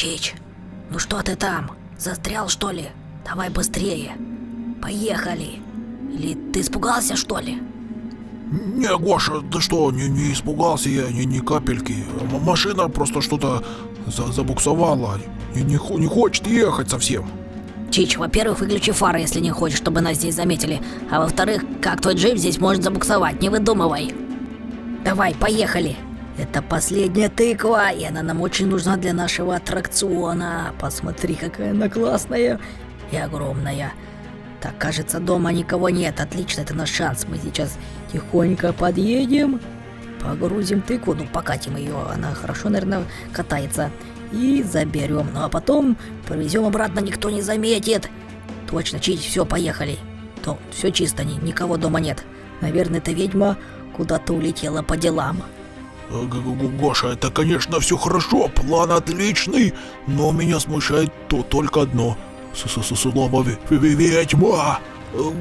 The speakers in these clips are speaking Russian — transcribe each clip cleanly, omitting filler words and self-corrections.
Чич, ну что ты там? Застрял, что ли? Давай быстрее. Поехали. Или ты испугался, что ли? Не, Гоша, ты что, не испугался я ни капельки. Машина просто что-то забуксовала. Не хочет ехать совсем. Чич, во-первых, выключи фары, если не хочешь, чтобы нас здесь заметили. А во-вторых, как твой джип здесь может забуксовать, не выдумывай. Давай, поехали. Это последняя тыква, и она нам очень нужна для нашего аттракциона. Посмотри, какая она классная и огромная. Так, кажется, дома никого нет. Отлично, это наш шанс. Мы сейчас тихонько подъедем, погрузим тыкву, ну покатим ее, она хорошо, наверное, катается. И заберем, ну а потом привезем обратно, никто не заметит. Точно, Чич, все, поехали. То, все чисто, никого дома нет. Наверное, эта ведьма куда-то улетела по делам. Гоша, это, конечно, все хорошо, план отличный, но меня смущает только одно. Слово ведьма.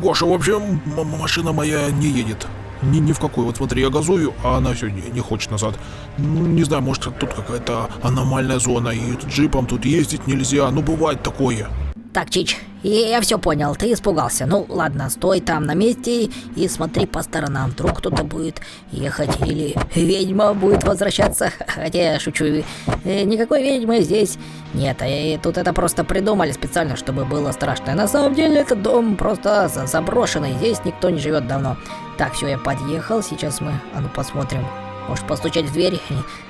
Гоша, в общем, машина моя не едет. Ни в какой. Вот смотри, я газую, а она все не хочет назад. Не знаю, может тут какая-то аномальная зона, и джипом тут ездить нельзя. Ну, бывает такое. Так, Чич, я все понял, ты испугался. Ну ладно, стой там на месте и смотри по сторонам. Вдруг кто-то будет ехать или ведьма будет возвращаться. Хотя я шучу, никакой ведьмы здесь нет. И тут это просто придумали специально, чтобы было страшно. На самом деле этот дом просто заброшенный, здесь никто не живет давно. Так, все, я подъехал, сейчас мы, посмотрим. Может постучать в дверь?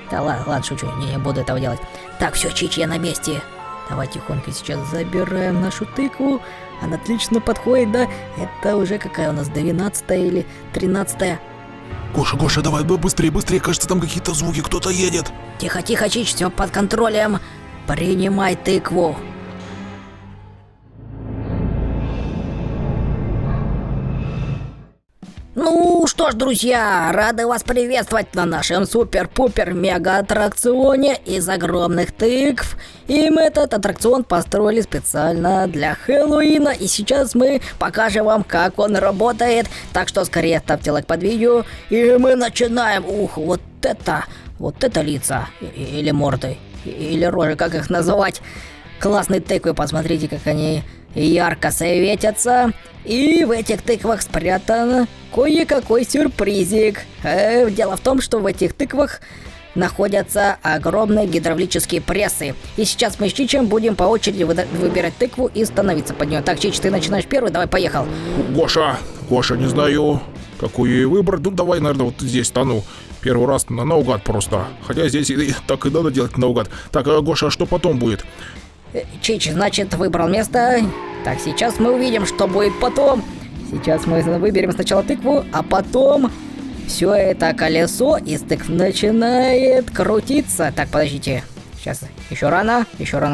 Да ладно, шучу, не буду этого делать. Так, все, Чич, я на месте. Давай тихонько сейчас забираем нашу тыкву. Она отлично подходит, да? Это уже какая у нас, 12-я или 13-я? Гоша, давай быстрее, кажется, там какие-то звуки, кто-то едет. Тихо, Чич, все под контролем. Принимай тыкву. Ну что ж, друзья, рады вас приветствовать на нашем супер-пупер-мега-аттракционе из огромных тыкв. И мы этот аттракцион построили специально для Хэллоуина. И сейчас мы покажем вам, как он работает. Так что скорее ставьте лайк под видео. И мы начинаем. Ух, вот это лица. Или морды. Или рожи, как их называть. Классные тыквы, посмотрите, как они ярко светятся. И в этих тыквах спрятан кое-какой сюрпризик. Дело в том, что в этих тыквах находятся огромные гидравлические прессы. И сейчас мы с Чичем будем по очереди выбирать тыкву и становиться под нее. Так, Чич, ты начинаешь первый, давай, поехал. Гоша, не знаю, какую ей выбрать. Ну, давай, наверное, вот здесь стану. Первый раз наугад просто. Хотя здесь так и надо делать наугад. Так, Гоша, а что потом будет? Чич, значит, выбрал место. Так, сейчас мы увидим, что будет потом. Сейчас мы выберем сначала тыкву, а потом все это колесо из тыкв начинает крутиться. Так, подождите. Сейчас еще рано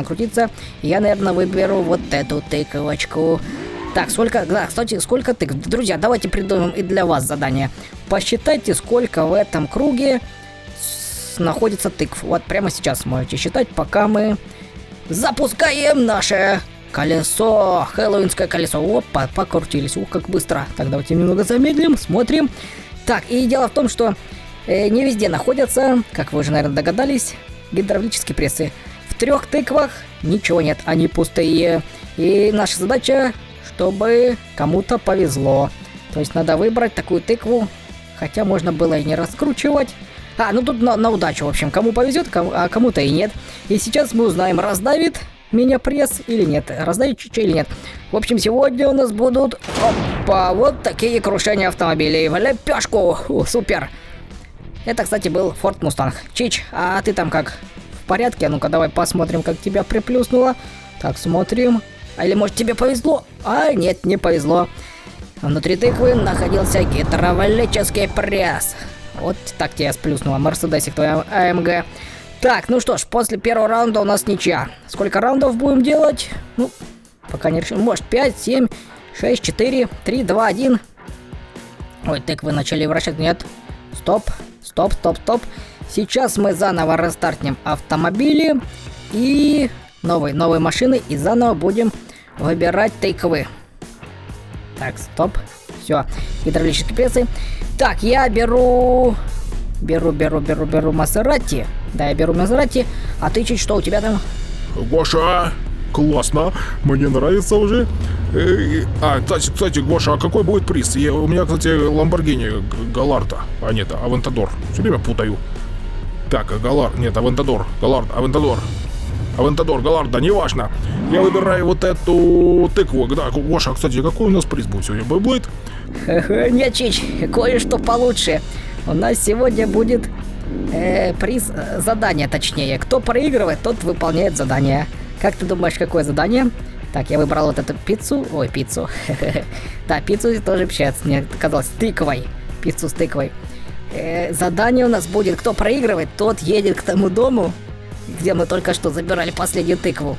крутиться. Я, наверное, выберу вот эту тыковочку. Так, кстати, сколько тыкв? Друзья, давайте придумаем и для вас задание. Посчитайте, сколько в этом круге находится тыкв. Вот прямо сейчас можете считать, пока мы запускаем наше колесо, хэллоуинское колесо. Опа, покрутились, ух, как быстро. Так, давайте немного замедлим, смотрим. Так, и дело в том, что не везде находятся, как вы уже, наверное, догадались, гидравлические прессы. В 3 тыквах ничего нет, они пустые. И наша задача, чтобы кому-то повезло. То есть надо выбрать такую тыкву, хотя можно было и не раскручивать. Ну тут на удачу, в общем, кому повезет, а кому-то и нет. И сейчас мы узнаем, раздавит меня пресс или нет, раздавит Чича или нет. В общем, сегодня у нас будут, вот такие крушения автомобилей в лепешку. Супер. Это, кстати, был Ford Mustang. Чич, а ты там как? В порядке? Ну-ка, давай посмотрим, как тебя приплюснуло. Так, смотрим. Или может тебе повезло? Нет, не повезло. Внутри тыквы находился гидравлический пресс. Вот так тебя сплюснуло, Мерседесик твой АМГ. Так, ну что ж, после первого раунда у нас ничья. Сколько раундов будем делать? Ну, пока не решим. Может 5, 7, 6, 4, 3, 2, 1. Ой, тыквы начали вращать. Нет. Стоп. Сейчас мы заново рестартнем автомобили и новые машины. И заново будем выбирать тыквы. Так, стоп. Все, гидравлические прессы. Так, я беру Мазерати. Да, я беру Мазерати. А ты чуть что у тебя там? Гоша, классно, мне нравится уже. Кстати, Гоша, а какой будет приз? У меня, кстати, Ламборгини Галарда. А нет, Авентадор. Все время путаю. Так, Авентадор. Авентадор, Галарда, неважно. Я выбираю вот эту тыкву. Да, Гоша, кстати, какой у нас приз будет сегодня? Бейблейд? Нет, Чич, кое-что получше. У нас сегодня будет приз задания, точнее. Кто проигрывает, тот выполняет задание. Как ты думаешь, какое задание? Так, я выбрал вот эту пиццу. Ой, пиццу. Да, пиццу тоже печатается. Мне казалось, тыквой. Пиццу с тыквой. Задание у нас будет, кто проигрывает, тот едет к тому дому, где мы только что забирали последнюю тыкву.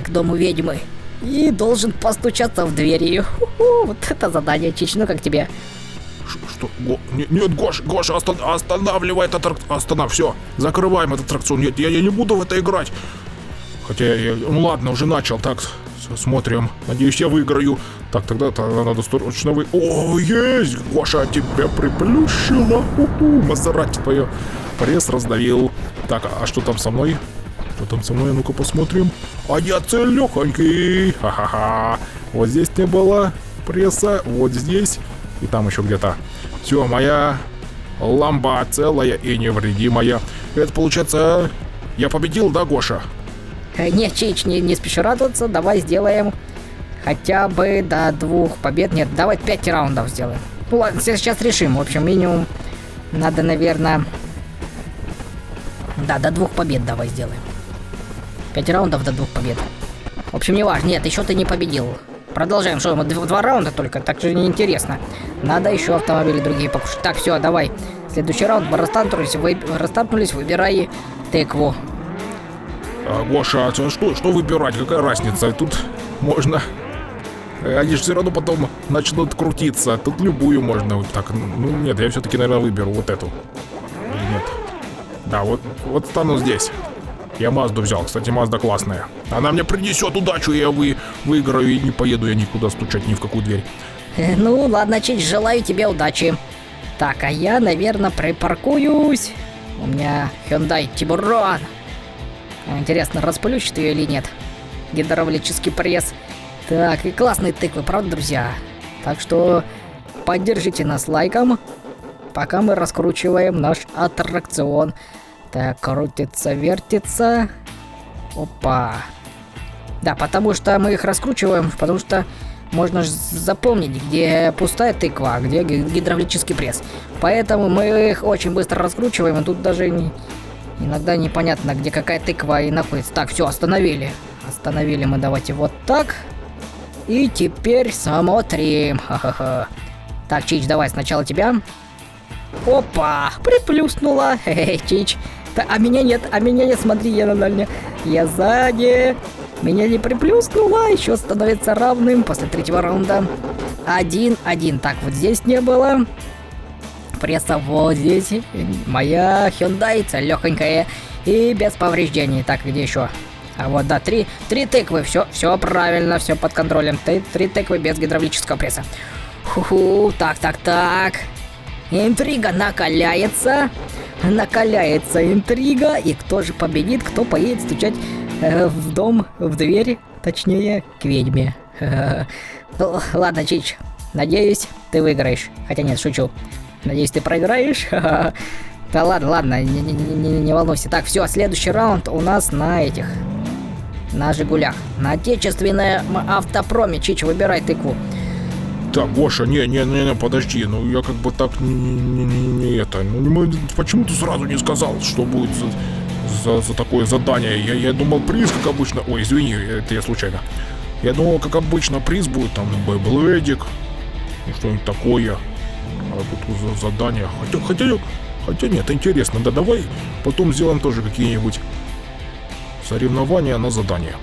К дому ведьмы. И должен постучаться в двери. Вот это задание, Чич, ну как тебе? Что? Нет, Гоша, останавливай этот аттракцион. Все, закрываем этот аттракцион. Нет, я не буду в это играть. Хотя, ну ладно, уже начал. Так, смотрим. Надеюсь, я выиграю. Так, тогда надо срочно О, есть! Гоша, тебя приплющило. Мазерати твое. Пресс раздавил. Так, а что там со мной? Что там со мной? Ну-ка посмотрим. А я целёхонький. Ха-ха-ха. Вот здесь не было пресса. Вот здесь. И там еще где-то. Все, моя ламба целая и невредимая. Это получается... Я победил, да, Гоша? Нет, Чич, не спеши радоваться. Давай сделаем хотя бы до 2 побед. Нет, давай 5 раундов сделаем. Ну ладно, сейчас решим. В общем, минимум надо, наверное... Да, до 2 побед давай сделаем. 5 раундов до 2 побед. В общем, не важно. Нет, еще ты не победил. Продолжаем. Что, мы 2 раунда только? Так же неинтересно. Надо еще автомобили другие покушать. Так, все, давай. Следующий раунд. Мы растартнулись, выбирай тыкву. Гоша, а что выбирать? Какая разница? Тут можно... Они же все равно потом начнут крутиться. Тут любую можно. Так, ну нет, я все-таки, наверное, выберу вот эту. Или нет? Да, вот стану здесь. Я Мазду взял. Кстати, Мазда классная. Она мне принесет удачу, и я выиграю, и не поеду я никуда стучать ни в какую дверь. Ну, ладно, Чич, желаю тебе удачи. Так, а я, наверное, припаркуюсь. У меня Hyundai Tiburon. Интересно, расплющит ее или нет? Гидравлический пресс. Так, и классные тыквы, правда, друзья? Так что поддержите нас лайком, пока мы раскручиваем наш аттракцион. Так, крутится, вертится. Опа. Да, потому что мы их раскручиваем, потому что можно запомнить, где пустая тыква, а где гидравлический пресс. Поэтому мы их очень быстро раскручиваем, и тут даже иногда непонятно, где какая тыква и находится. Так, все, остановили. Остановили мы, давайте вот так. И теперь смотрим. Ха-ха-ха. Так, Чич, давай сначала тебя. Опа, приплюснула. Хе-хе, Чич. А меня нет, смотри, я на дальне. Я сзади. Меня не приплюснуло, еще становится равным после 3-го раунда. 1-1. Так, вот здесь не было. Пресса вот здесь. Моя Hyundai целёхонькая и без повреждений. Так, где еще? А вот, да, 3 тыквы. Все правильно, все под контролем. 3 тыквы без гидравлического пресса. Ху-ху, так. Интрига накаляется. Накаляется интрига. И кто же победит, кто поедет стучать в дом, в дверь, точнее, к ведьме. Ну, ладно, Чич, надеюсь, ты выиграешь. Хотя нет, шучу. Надеюсь, ты проиграешь. Да ладно, не волнуйся. Так, все, следующий раунд у нас на этих. На Жигулях. На отечественном автопроме. Чич, выбирай тыкву. Так, Гоша, не, подожди, ну я как бы так не это. Ну почему ты сразу не сказал, что будет за такое задание? Я думал, приз, как обычно. Ой, извини, это я случайно. Я думал, как обычно, приз будет там бейблэдик, ну что-нибудь такое. А тут задание. Хотя нет, интересно, да давай потом сделаем тоже какие-нибудь соревнования на задание.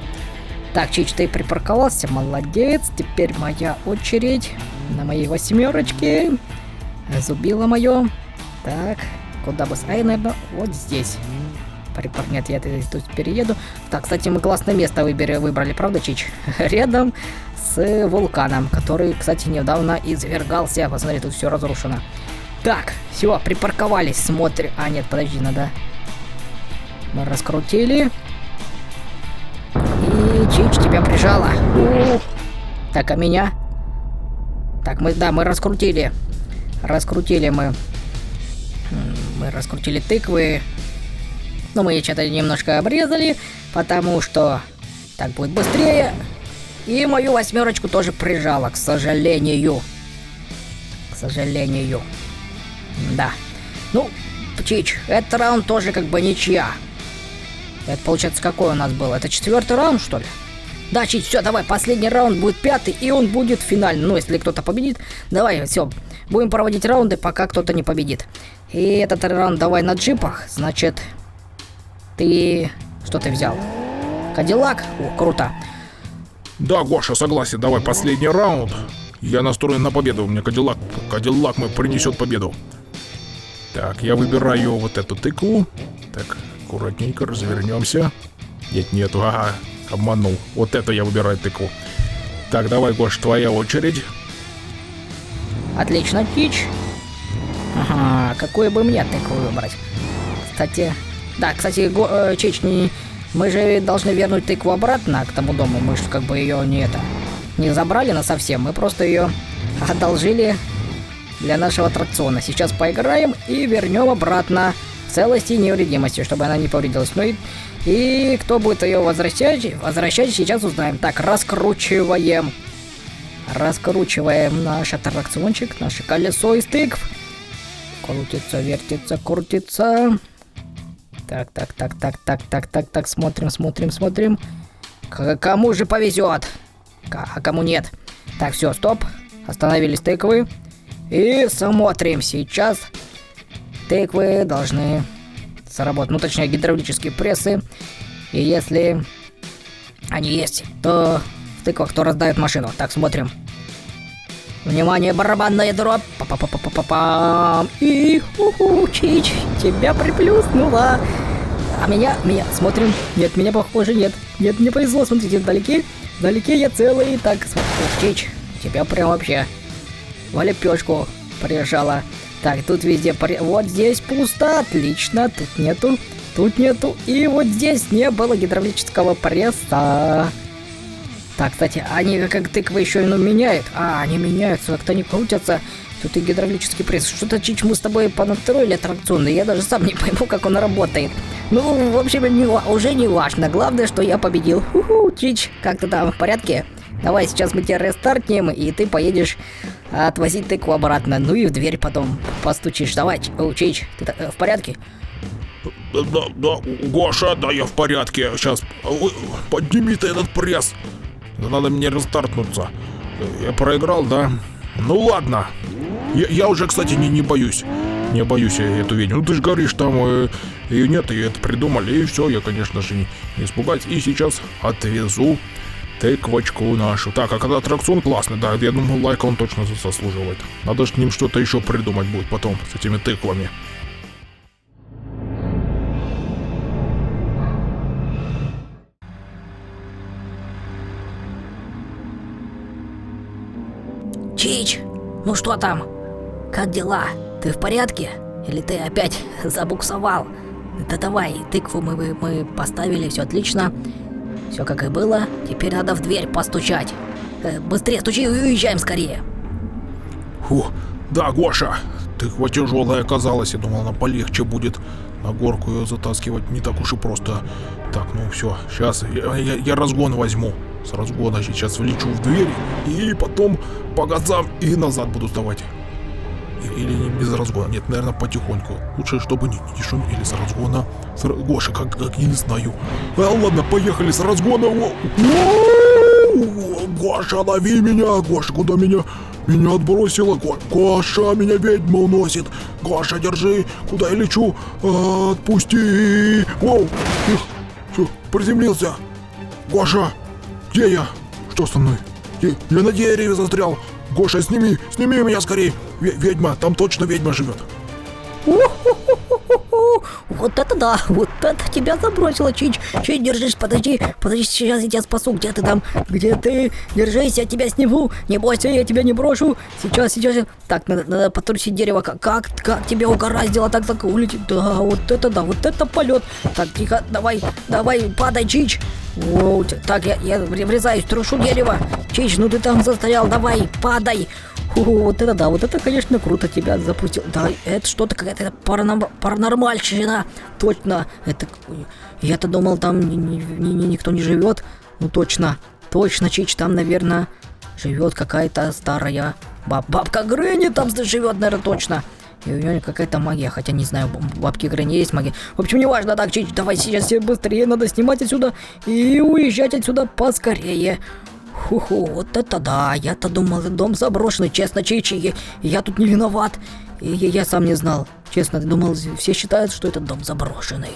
Так, Чич, ты припарковался, молодец. Теперь моя очередь. На моей 8-ке. Зубило мое. Так, куда бы... наверное, вот здесь. Нет, я тут перееду. Так, кстати, мы классное место выбрали, правда, Чич? Рядом с вулканом, который, кстати, недавно извергался. Посмотри, тут все разрушено. Так, все, припарковались, смотрим. А, нет, подожди, надо... Мы раскрутили. Чич, тебя прижало. Так, а меня? Так, мы раскрутили. Мы раскрутили тыквы. Но мы что-то немножко обрезали, потому что так будет быстрее. И мою 8 тоже прижало, к сожалению. Да. Ну, Чич, этот раунд тоже как бы ничья. Это получается какой у нас был? Это 4-й раунд, что ли? Да, Чич, все, давай, последний раунд будет 5-й, и он будет финальный. Ну, если кто-то победит, давай, все, будем проводить раунды, пока кто-то не победит. И этот раунд давай на джипах, значит, что ты взял? Кадиллак? О, круто. Да, Гоша, согласен, давай последний раунд. Я настроен на победу, у меня Кадиллак мой принесет победу. Так, я выбираю вот эту тыкву. Так, аккуратненько развернемся. Нет, ага, обманул. Вот эту я выбираю тыкву. Так, давай, Гош, твоя очередь. Отлично, Чич. Ага, какую бы мне тыкву выбрать? Кстати, Чич, мы же должны вернуть тыкву обратно к тому дому. Мы же как бы ее не забрали насовсем. Мы просто ее одолжили для нашего аттракциона. Сейчас поиграем и вернем обратно в целости и невредимости, чтобы она не повредилась. Ну и кто будет ее возвращать, сейчас узнаем. Так, раскручиваем наш аттракциончик, наше колесо из тыкв. Крутится, вертится, крутится. Так, смотрим. Кому же повезет? А кому нет? Так, все, стоп. Остановились тыквы. И смотрим. Сейчас тыквы должны сработать. Ну, точнее, гидравлические прессы. И если они есть, то в тыквах то раздают машину. Так, смотрим. Внимание, барабанная дробь. Па-па-па-па-па-пам. И Чич, тебя приплюснуло. А меня, смотрим. Нет, меня похоже, нет. Нет, мне повезло, смотрите, вдалеке я целый. Так, Чич, тебя прям вообще в лепешку прижало. Так, тут везде, вот здесь пусто, отлично, тут нету. И вот здесь не было гидравлического пресса. Так, кстати, они как тыквы еще и меняют. Они меняются, как-то не крутятся. Тут и гидравлический пресс. Что-то, Чич, мы с тобой понастроили аттракцион, и я даже сам не пойму, как он работает. Ну, в общем, уже не важно. Главное, что я победил. Чич, как ты там, в порядке? Давай, сейчас мы тебя рестартнем, и ты поедешь отвозить тыкву обратно. Ну и в дверь потом постучишь. Давай, Чич, ты в порядке? Да, Гоша, да, я в порядке. Сейчас, подними ты этот пресс. Надо мне рестартнуться. Я проиграл, да? Ну ладно. Я уже, кстати, не боюсь. Не боюсь я эту ведьму. Ну ты же говоришь, там ее нет, и это придумали. И все, я, конечно же, не испугаюсь. И сейчас отвезу тыквочку нашу. Так, а когда аттракцион классный, да, я думаю, лайка он точно заслуживает. Надо с ним что-то еще придумать будет потом, с этими тыквами. Чич, ну что там? Как дела? Ты в порядке? Или ты опять забуксовал? Да давай, тыкву мы поставили, все отлично. Все как и было. Теперь надо в дверь постучать. Быстрее стучи и уезжаем скорее. Фу, да, Гоша, тыква тяжелая оказалась. Я думал, она полегче будет. На горку ее затаскивать не так уж и просто. Так, ну все, сейчас я разгон возьму. С разгона сейчас влечу в дверь и потом по газам и назад буду сдавать. Или не без разгона. Нет, наверное, потихоньку. Лучше, чтобы не шумели с разгона. Гоша, как я не знаю. Ладно, поехали с разгона. Гоша, лови меня. Гоша, куда меня отбросило? Гоша, меня ведьма уносит. Гоша, держи. Куда я лечу? Отпусти. Воу. Все, приземлился. Гоша, где я? Что со мной? Я на дереве застрял. Гоша, сними меня скорее. Ведьма, там точно ведьма живет. Вот это да, вот это тебя забросило, Чич. Чич, держись, подожди, сейчас я тебя спасу. Где ты там? Где ты? Держись, я тебя сниму. Не бойся, я тебя не брошу. Сейчас. Так, надо потрусить дерево. Как тебя угораздило так улететь? Да, вот это полет. Так, тихо, давай, падай, Чич. Воу, так, я врезаюсь, трушу дерево. Чич, ну ты там застрял, давай, падай. Вот это да, вот это, конечно, круто тебя запустил. Да, это что-то какая-то паранормальщина. Точно, это... Я-то думал, там никто не живет. Ну точно, Чич, там, наверное, живет какая-то старая бабка Грэнни там живет, наверное, точно. И у нее какая-то магия, хотя не знаю, у бабки Грэнни есть магия. В общем, не важно, так, Чич, давай сейчас все быстрее, надо снимать отсюда и уезжать отсюда поскорее. Вот это да, я-то думал, этот дом заброшенный, честно, Чичи, я тут не виноват. Я сам не знал, честно, думал, все считают, что этот дом заброшенный.